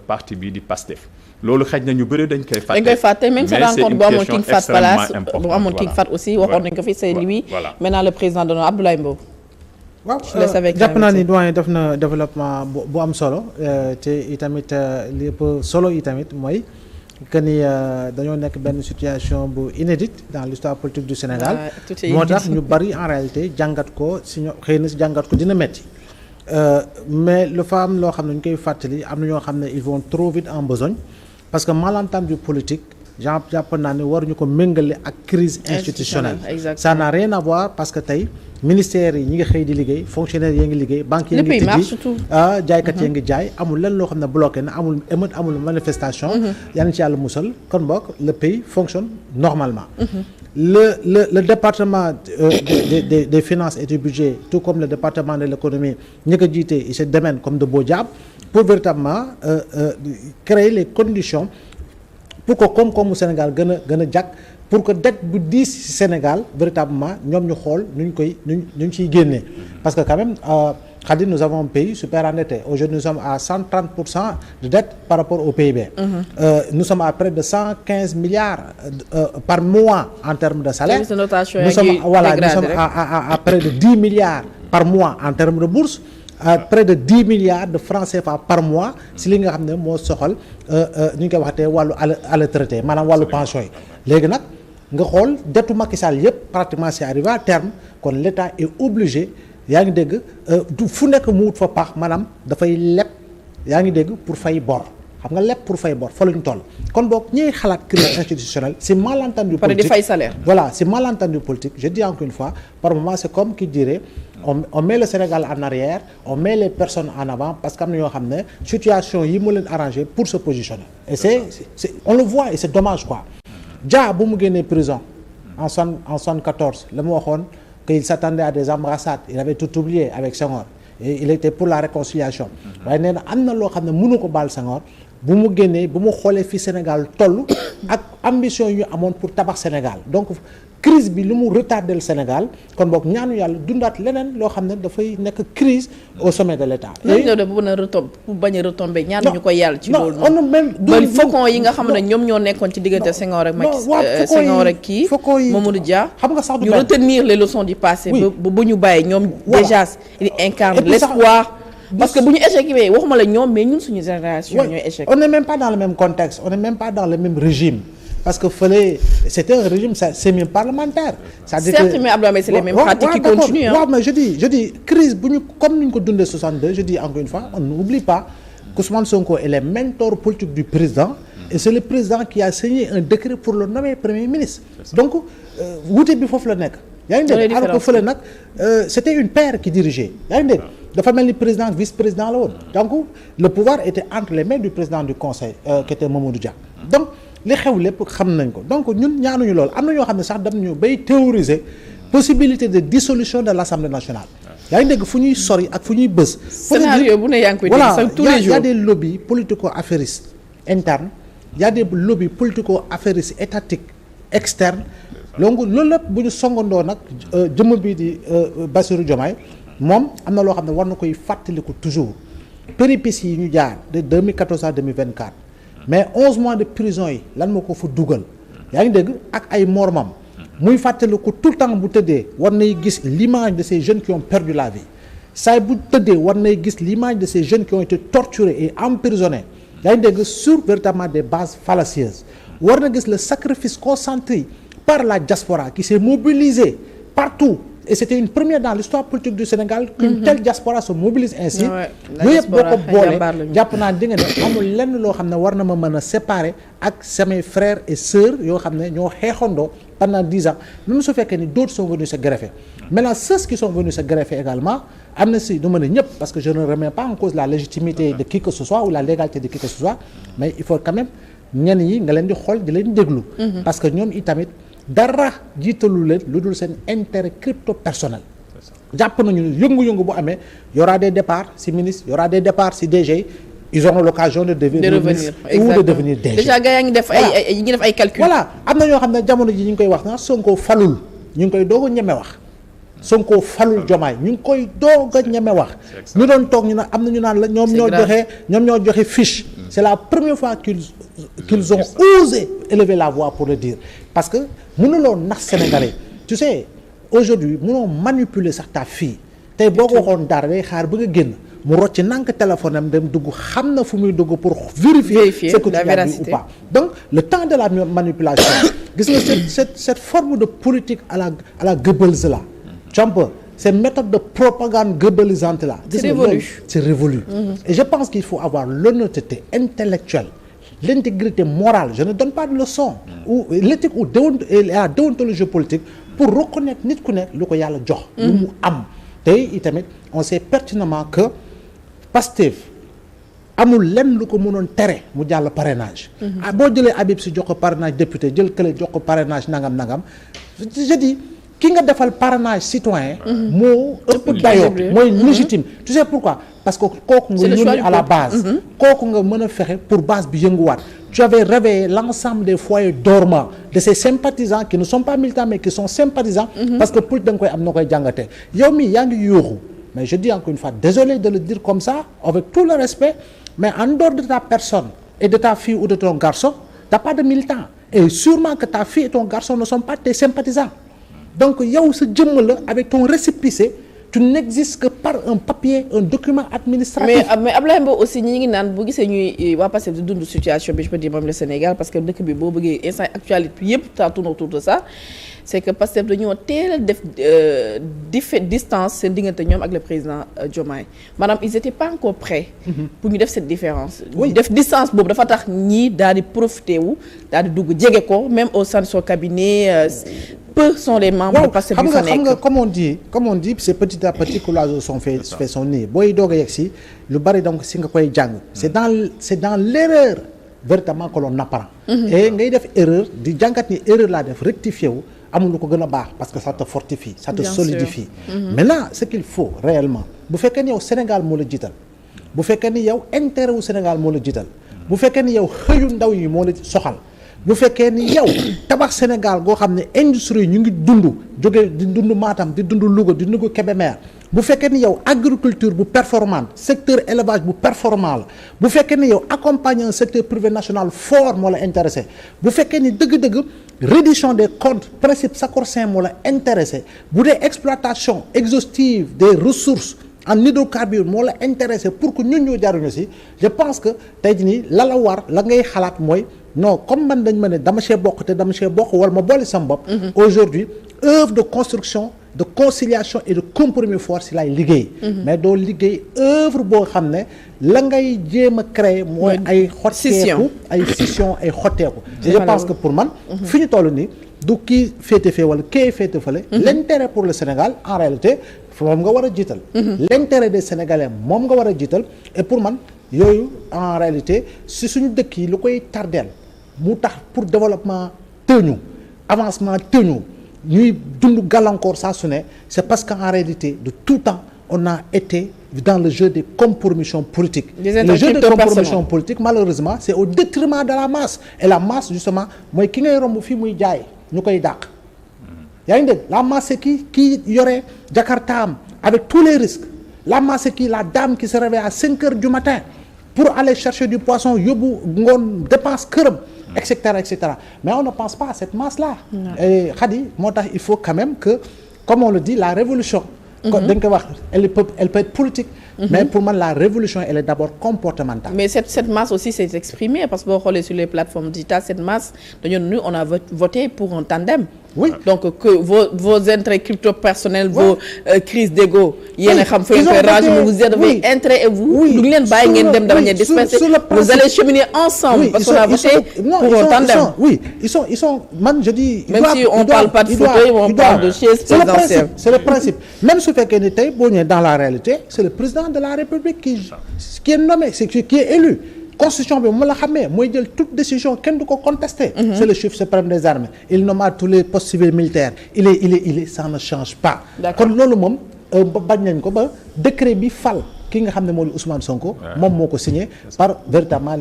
parti bi di PASTEF loolu xëj na ñu bëri dañ koy fàtte. dañ koy fàtte même sa rencontre bu amoon King Fahd Palace bu amoon King Fahd aussi waxoon nañ ko fi c'est lui maintenant le président de Abdoulaye Mbow. waaw jàpp naa ni doyen def na développement bu am solo te itamit li ëpp solo itamit mooy que ni dañoo nekk benn situation bu inédite dans l'histoire politique du Sénégal moo tax ñu bari en réalité jàngat ko si ñoo xëy na si jàngat ko dina metti mais lu fa am loo xam ne ñu koy fàttali am na ñoo xam ne ils vont trop vite en besogne parce que malentendu politique jàpp naa ne waruñu ko méngale ak crise institutionnelle ça n'a rien à voir parce que tey ministères yi ñi ngi xëy di liggéey fonctionnaires yi ngi liggéey banques yi ngi tijji jaaykat yi ngi jaay amul lenn loo xam ne bloqué na amul émeute amul manifestation yal na ci yàlla musal kon boog le pays fonctionne normalement le département des finances et du budget tout comme le département de l'économie ñi ko jiite il se démène comme de beaux diables pour véritablement créer les conditions pour que koom-koomu Sénégal gën a jàkk pour que dette bu diis ci Sénégal véritablement ñoom ñu xool nu ñu ciy génnee parce que quand même Khady nous avons un pays super endetté aujourd'hui nous sommes à 130% de dette par rapport au PIB. Nous sommes à près de 115 milliards par mois en termes de salaire. Nous sommes à près de 10 milliards par mois en termes de bourse. Près de 10 milliards de francs CFA par mois si li nga xam ne moo soxal ñu ngi koy waxatee wàllu à la traité maanaam wàllu pension yi léegi nag nga xool dettu Macky Sall yëpp pratiquement c'est arrivé à terme kon l'État est obligé yaa ngi dégg du fu nekk mu wut fa paax maanaam dafay leb yaa ngi dégg pour fay bor xam nga leb pour fay bor fa la ñu toll kon boog ñuy xalaat crise institutionnelle c'est malentendu politique di fay salaire. Voilà c'est malentendu politique je dis encore une fois par moment c'est comme qui dirait on met le Sénégal en arrière on met les personnes en avant parce que am na ñoo xam ne situation yi mu leen arrangé pour se positionner et c'est on le voit et c'est dommage quoi Dia bu mu génnee prison en 74 la mu waxoon qu'il s'attendait à des embrassades il avait tout oublié avec Senghor et il était pour la réconciliation waaye nee na am na loo xam ne mënu ko baal Senghor bu mu génnee bu mu xoolee fi Sénégal toll ak ambition yu amoon pour tabax Sénégal donc crise bi lu mu retardé le Sénégal kon boog ñaanu yàlla dundaat leneen loo xam ne dafay nekk crise au sommet de l'État. pour bañ a retomber ñaanuñu ko yàlla ci loolu noonu faucon yi nga xam ne ñoom ñoo nekkoon ci diggante Senghor ak Macky Senghor ak kii Mamadou Dia xam nga sax du ñu retenir les leçons du passé ba ñu bàyyi ñoom déjà il incarne l'espoir parce que bu ñu échec waxuma la ñoom mais ñun suñu génération ñooy échec. On n'est même pas dans le même contexte on n'est même pas dans le même régime parce que fële c'était un régime semi-parlementaire. C'est-à-dire certes mais Abdoulaye c'est les mêmes pratiques qui continuent. waaw mais je dis crise bu ñu comme ni ñu ko dundee 62 je dis encore une fois on n'oublie pas qu'Ousmane Sonko est le mentor politique du président et c'est le président qui a signé un décret pour le nommer premier ministre. Donc wuute bi foofu la nekk. yaa ngi dégg alors que fële nag c'était une paire qui dirigeait yaa ngi dégg dafa mel ni président vice-président la woon donc le pouvoir était entre les mains du président du conseil qui était Mamadou Dia donc li xew lépp xam nañ ko donc ñun ñaanuñu loolu am na ñoo xam ne sax dem nañu bay théoriser possibilité de dissolution de l'Assemblée nationale yaa ngi dégg fu ñuy sori ak fu ñuy bës scénario bu ne yaa ngi koy dégg tous les jours il y a des lobbies politico-affairistes internes il y a des lobbies politico-affairistes étatiques externes donc loolu lépp bu ñu songandoo nag jëmm bii di Bassirou Diomaye moom am na loo xam ne war na koy fàttaliku toujours péripéties yi ñu jaar de 2014 à 2024 mais 11 mois de prison yi lan moo ko fa dugal yaa ngi dégg ak ay moromam muy fàttaliku tout le temps bu tëddee war nay gis l'image de ces jeunes qui ont perdu la vie saa bu tëddee war nay gis l'image de ces jeunes qui ont été torturés et emprisonnés yaa ngi dégg sur véritablement des bases fallacieuses war na gis le sacrifice consenti par la diaspora qui s'est mobilisée partout et c'était une première dans l'histoire politique du Sénégal qu'une telle diaspora se mobilise ainsi yooyu yëpp boo ko boole jàpp naa di nga ne amul lenn loo xam ne war na ma mën a séparer ak samay frères et sœurs yoo xam ne ñoo xeexandoo pendant 10 ans même su fekkee ni d'autres sont venus se greffer maintenant ceux qui sont venus se greffer également am na si du mën a ñëpp parce que je ne remets pas en cause la légitimité de qui que ce soit ou la légalité de qui que ce soit mais il faut quand même ñenn yi nga leen di xool di leen déglu parce que ñoom itamit dara jiitalu leen lu dul seen intérêt crypto personnel jàpp nañu yëngu-yëngu bu amee y aura des départs ci ministre y aura des départs ci DG ils auront l'occasion de devenir ministre ou de devenir DG. déjà gars yaa ngi def ay calcul. voilà am na ñoo xam ne jamono ji ñu ngi koy wax na Sonko falul ñu ngi koy doog a ñeme wax Sonko falul Diomaye ñu ngi koy doog a ñeme wax ñu doon toog ñu ne am na ñu naan la ñoo joxe fiche c'est la première fois qu'ils ont osé élever la voix pour le dire parce que mënuloo nax Sénégalais tu sais aujourd'hui mënoo manipuler sax ta fille tey boo ko waxoon dara day xaar ba nga génn mu rocc nank téléphone am dem dugg xam na fu muy dugg pour vérifier ce que tu as dit ou pas donc le temps de la manipulation gis nga cette forme de politique à la Goebbels là tu vois ces méthodes de propagande goebbélisante là c'est révolu et je pense qu'il faut avoir l'honnêteté intellectuelle l'intégrité morale je ne donne pas de leçon ou l'éthique ou la déontologie politique pour reconnaître nit ku nekk lu ko yàlla jox lu mu am tey itamit on sait pertinemment que Pastef amul lenn lu ko mënoon tere mu jàll parrainage boo jëlee Habib Sy jox ko parrainage député jël kële jox ko parrainage nangam je dis ki nga defal parrainage citoyen moo ëpp dayoo mooy légitime tu sais pourquoi parce que kooku nga yónni à la base kooku nga mën a fexe pour base bi yënguwaat tu avais réveillé l'ensemble des foyers dormants de ces sympathisants qui ne sont pas militants mais qui sont sympathisants parce que politique da nga koy am na koy jàngatee yow mii yaa ngi yuuxu mais je dis encore une fois désolé de le dire comme ça avec tout le respect mais en dehors de ta personne et de ta fille ou de ton garçon t'as pas de militants et sûrement que ta fille et ton garçon ne sont pas tes sympathisants donc yow sa jëmm la avec ton récépissé tu n'existes que par un papier un document administratif. mais Ablaye Mbow aussi ñi ngi naan bu gisee ñuy waa Pastef di dund situation bi je peux dire même le Sénégal parce que dëkk bi boo bëggee instant actualité bi yëpp ça tourne autour de ça c'est que Pastef dañoo teel a def distance seen diggante ñoom ak le président Diomaye maanaam ils étaient pas encore prêts pour ñu def cette différence def distance boobu dafa tax ñii daal di profité wu daal di dugg jege ko même au sein de son cabinet peu sont les membres de Pastef bi fa nekk. xam nga comme on dit c'est petit à petit que l'oiseau fait son nid booy doog a yegg si lu bari donc si nga koy jàng c'est dans l'erreur véritablement que l'on apprend et ngay def erreur di jàngat ni erreur laa def rectifier wu amul lu ko gën a baax parce que ça te fortifie ça te solidifie maintenant ce qu'il faut réellement bu fekkee ni yow Sénégal moo la jiital bu fekkee ni yow intérêt wu Sénégal moo la jiital bu fekkee ni yow xëyu ndaw yi moo la soxal bu fekkee ni yow tabax Sénégal goo xam ne industrie ñu ngi dund jóge di dund Matam di dund Louga di dund Kébémer bu fekkee ni yow agriculture bu performante secteur élevage bu performant la bu fekkee ni yow accompagner un secteur privé national fort moo la intéressé bu fekkee ni dëgg-dëgg reddition des comptes principe sacro-saint moo la intéressé bu dee exploitation exhaustive des ressources en hydrocarbures moo la intéressé pour que ñun ñoo jaruñu si je pense que tey jii nii la war la ngay xalaat mooy non comme man dañ ma ne dama see bokk te dama see bokk wala ma boole sama bopp aujourd'hui œuvre de construction de conciliation et de compromis fort si lay liggéey mais doo liggéey œuvre boo xam ne la ngay jéem a créer mooy ay xotteeku ay scission ay xotteeku et je pense que pour man fi ñu toll nii du kii féete fee wala kii féete fële l'intérêt pour le Sénégal en réalité moom nga war a jiital l'intérêt des Sénégalais moom nga war a jiital et pour man yooyu en réalité si suñu dëkk yi lu koy tardeel mu tax pour développement tëñu avancement tëñu ñuy dund gàllankoor saa su ne c'est parce qu'en réalité de tout temps on a été dans le jeu des compromissions politiques le jeu des compromissions politiques malheureusement c'est au détriment de la masse et la masse justement mooy ki ngay romb fii muy jaay ñu koy dàq yaa ngi dégg la masse c'est kii yore Jakartaam avec tous les risques la masse c'est la dame qui se réveille à 5 heures du matin pour aller chercher du poisson yóbbu ngoon dépense këram et cetera mais on ne pense pas à cette masse là et Khady moo tax il faut quand même que comme on le dit la révolution dañ koy wax elle peut être politique mais pour man la révolution elle est d'abord comportementale mais cette masse aussi s'est exprimée parce que boo xoolee sur les plateformes digitales cette masse dañoo nu on a voté pour un tandem oui donc que vos intérêts crypto personnels vos crises d'ego yéen a xam fa ngeen koy ranger mais vous avez intérêt et vous du leen bàyyi ngeen dem de manière dispersée vous allez cheminer ensemble parce qu'on a voté pour un tandem ils sont man je dis même si on parle pas de fauteuil on parle de chaise présidentielle c'est le principe même su fekkee ni tey boo ñëwee dans la réalité c'est le président de la République qui est nommé qui est élu constitution bi mu la xamee mooy jël toute décision kenn du ko contester c'est le chef suprême des armées il nomme tous les postes civils militaires il est ça ne change pas kon loolu moom bañ nañ ko ba décret bi fal ki nga xam ne moo di Ousmane Sonko moom moo ko signé par véritablement